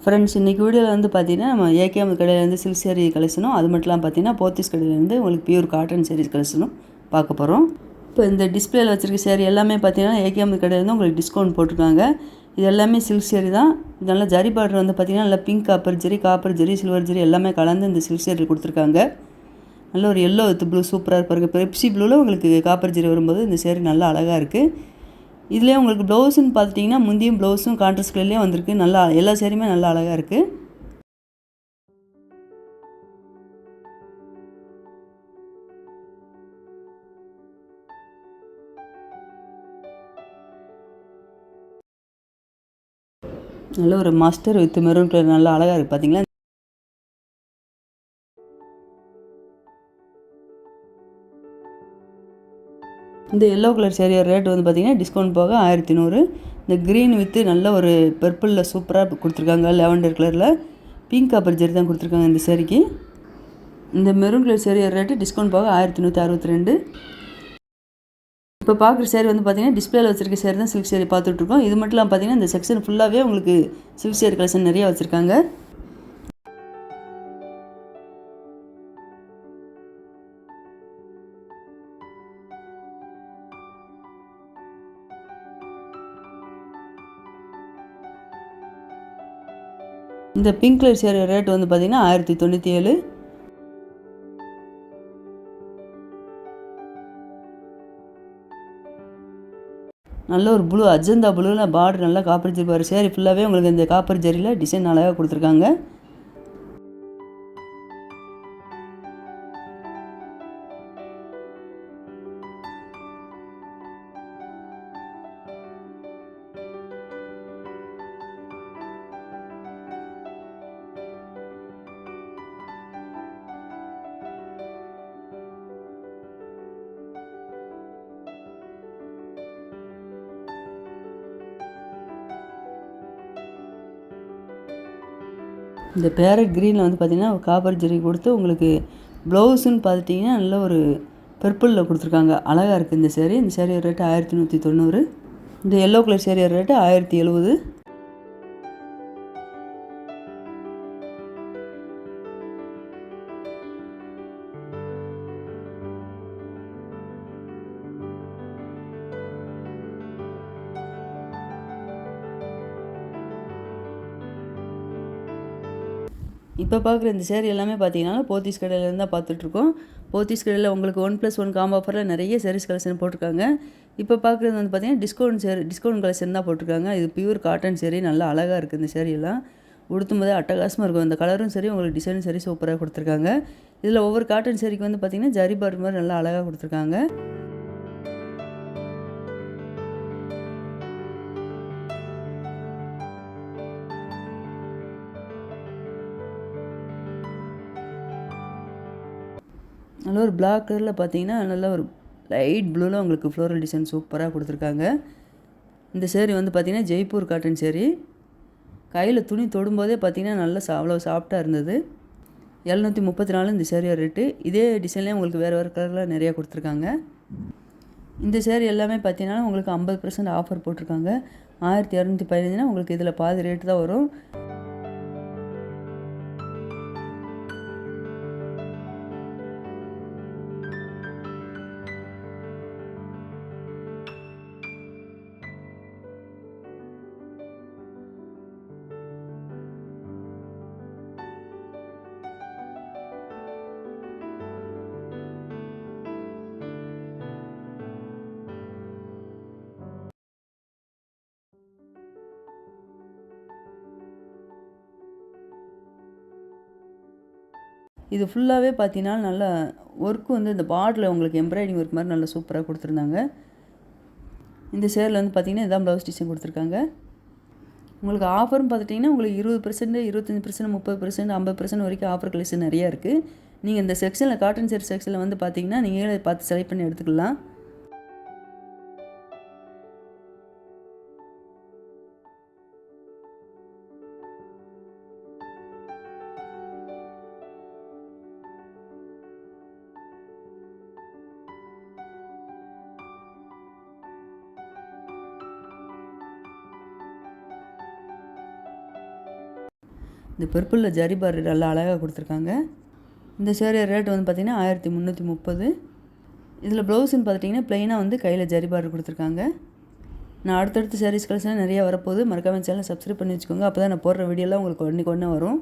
Friends, இன்றைக்கி வீடியோவில் வந்து பார்த்தீங்கன்னா நம்ம ஏகேஎம் கடையிலேருந்து சில்க் சேரீ கலெக்ஷனும் அது மட்டும் இல்லாமல் பார்த்தீங்கன்னா போத்தீஸ் கடையிலேருந்து உங்களுக்கு பியூர் காட்டன் சேரீஸ் கலெக்ஷனும் பார்க்க போகிறோம். இப்போ இந்த டிஸ்பிளேயில் வச்சுருக்க சேரீ எல்லாமே பார்த்தீங்கன்னா ஏகேஎம் கடையிலேருந்து உங்களுக்கு டிஸ்கவுண்ட் போட்டிருக்காங்க. இது எல்லாமே சில்க் சேரீ தான். இது நல்லா ஜரி பார்டர் வந்து பார்த்திங்கன்னா நல்லா pink copper zari silver zari எல்லாமே கலந்து இந்த சில்க் சேரீ கொடுத்துருக்காங்க. நல்ல ஒரு எல்லோ வித் ப்ளூ சூப்பராக இருப்பாருங்க. பெப்சி ப்ளூவில் உங்களுக்கு காப்பர் ஜரி வரும்போது இந்த சேரீ நல்லா அழகாக இருக்குது. இதுலேயே உங்களுக்கு ப்ளவுஸுன்னு பார்த்துட்டிங்கன்னா முந்தியும் ப்ளவுஸும் கான்ட்ராஸ்ட் கலர்லேயே வந்திருக்கு. நல்லா எல்லா சேரீயுமே நல்லா அழகாக இருக்குது. நல்ல ஒரு மாஸ்டர் வித் மெரூன் கலர் நல்லா அழகாக இருக்குது பார்த்தீங்களா. இந்த எல்லோ கலர் சேரீயோட ரேட் வந்து பார்த்திங்கன்னா டிஸ்கவுண்ட் போக 1100. இந்த க்ரீன் வித்து நல்ல ஒரு பர்பிளில் சூப்பராக கொடுத்துருக்காங்க. லாவெண்டர் கலரில் பிங்க் காப்பர் ஜரி தான் கொடுத்துருக்காங்க இந்த சேரீக்கு. இந்த மெரூன் கலர் சேரீயோட ரேட்டு டிஸ்கவுண்ட் போக 1162. இப்போ பார்க்குற சேரீ வந்து பார்த்திங்கன்னா டிஸ்பிளேல வச்சுருக்க சேரீ தான் சில்க் சேரீ பார்த்துட்ருக்கோம். இது மட்டும் இல்லாமல் பார்த்திங்கன்னா இந்த செக்ஷன் ஃபுல்லாகவே உங்களுக்கு சில்க் சேரீ கலெக்ஷன் நிறையா வச்சுருக்காங்க. இந்த பிங்க் கலர் சேரீ ரேட் வந்து பார்த்திங்கன்னா 1097. நல்ல ஒரு ப்ளூ அஜந்தா ப்ளூவில் பார்டர் நல்லா காப்பர் ஜரி பாரு. சேரீ ஃபுல்லாகவே உங்களுக்கு இந்த காப்பர் ஜரியில் டிசைன் அழகாக கொடுத்துருக்காங்க. இந்த பேரட் க்ரீனில் வந்து பார்த்திங்கன்னா காப்பர் ஜரி கொடுத்து உங்களுக்கு ப்ளவுஸுன்னு பார்த்துட்டிங்கன்னா நல்ல ஒரு பர்பிளில் கொடுத்துருக்காங்க. அழகாக இருக்குது இந்த சேரீ. இந்த சேரீயோட ரேட்டு 1190. இந்த எல்லோ கலர் சேரீயோட ரேட்டு 1070. இப்போ பார்க்குற இந்த சேரீ எல்லாமே பார்த்தீங்கன்னா போத்தீஸ் கடையிலேருந்து தான் பார்த்துட்ருக்கோம். போத்தீஸ் கடையில் உங்களுக்கு 1+1 காம்போ ஆஃபரில் நிறைய சேரீஸ் கலெக்ஷன் போட்டிருக்காங்க. இப்போ பார்க்குறது வந்து பார்த்திங்கன்னா டிஸ்கவுண்ட் கலெக்ஷன் தான் போட்டிருக்காங்க. இது பியூர் காட்டன் சேரீ நல்லா அழகாக இருக்குது. இந்த சேரீயெல்லாம் உடுத்தும் போதே அட்டகாசமாக இருக்கும். இந்த கலரும் சரி உங்களுக்கு டிசைனும் சரி சூப்பராக கொடுத்துருக்காங்க. இதில் ஒவ்வொரு காட்டன் சேரீக்கு வந்து பார்த்திங்கன்னா ஜரி பார்டர் மாதிரி நல்லா அழகாக கொடுத்துருக்காங்க. நல்ல ஒரு பிளாக் கலரில் பார்த்தீங்கன்னா நல்ல ஒரு லைட் ப்ளூவில் உங்களுக்கு ஃப்ளோரல் டிசைன் சூப்பராக கொடுத்துருக்காங்க. இந்த சேரீ வந்து பார்த்திங்கன்னா ஜெய்ப்பூர் காட்டன் சேரீ. கையில் துணி தொடும்போதே பார்த்திங்கன்னா நல்லா அவ்வளோ சாஃப்டாக இருந்தது. 734 இந்த சேரீயோட ரேட்டு. இதே டிசைன்லேயே உங்களுக்கு வேறு வேறு கலரில் நிறையா கொடுத்துருக்காங்க. இந்த சேரீ எல்லாமே பார்த்தீங்கன்னா உங்களுக்கு 50% ஆஃபர் போட்டிருக்காங்க. 1215 உங்களுக்கு இதில் பாதி ரேட்டு தான் வரும். இது ஃபுல்லாகவே பார்த்தீங்கன்னா நல்லா ஒர்க்கு வந்து இந்த பார்டரில் உங்களுக்கு எம்ப்ராய்டிங் ஒர்க் மாதிரி நல்லா சூப்பராக கொடுத்துருந்தாங்க. இந்த சேரில் வந்து பார்த்திங்கன்னா இதான் ப்ளவுஸ் டிசைன் கொடுத்துருக்காங்க. உங்களுக்கு ஆஃபர்னு பார்த்துட்டிங்கன்னா உங்களுக்கு 20%, 25%, 30%, 50% வரைக்கும் ஆஃபர் கலெக்ஷன் நிறையா இருக்குது. நீங்கள் இந்த செக்ஷனில் காட்டன் சேரீ செக்ஷனில் வந்து பார்த்திங்கன்னா நீங்களே பார்த்து செலக்ட் பண்ணி எடுத்துக்கலாம். இந்த பர்பிளில் ஜரி பார்டர் நல்லா அழகாக கொடுத்துருக்காங்க. இந்த சேரீ ரேட் வந்து பார்த்திங்கன்னா 1330. இதில் ப்ளவுஸ்ன்னு பார்த்திங்கன்னா ப்ளைனாக வந்து கையில் ஜரி பார்டர் கொடுத்துருக்காங்க. நான் அடுத்தடுத்த சாரீஸ் கலெக்ஷன் நிறையா வரப்போகுது. மறக்காமல் சேனலை சப்ஸ்கிரைப் பண்ணி வச்சுக்கோங்க. அப்போ தான் நான் போடுற வீடியோலாம் உங்களுக்கு உடனே வரும்.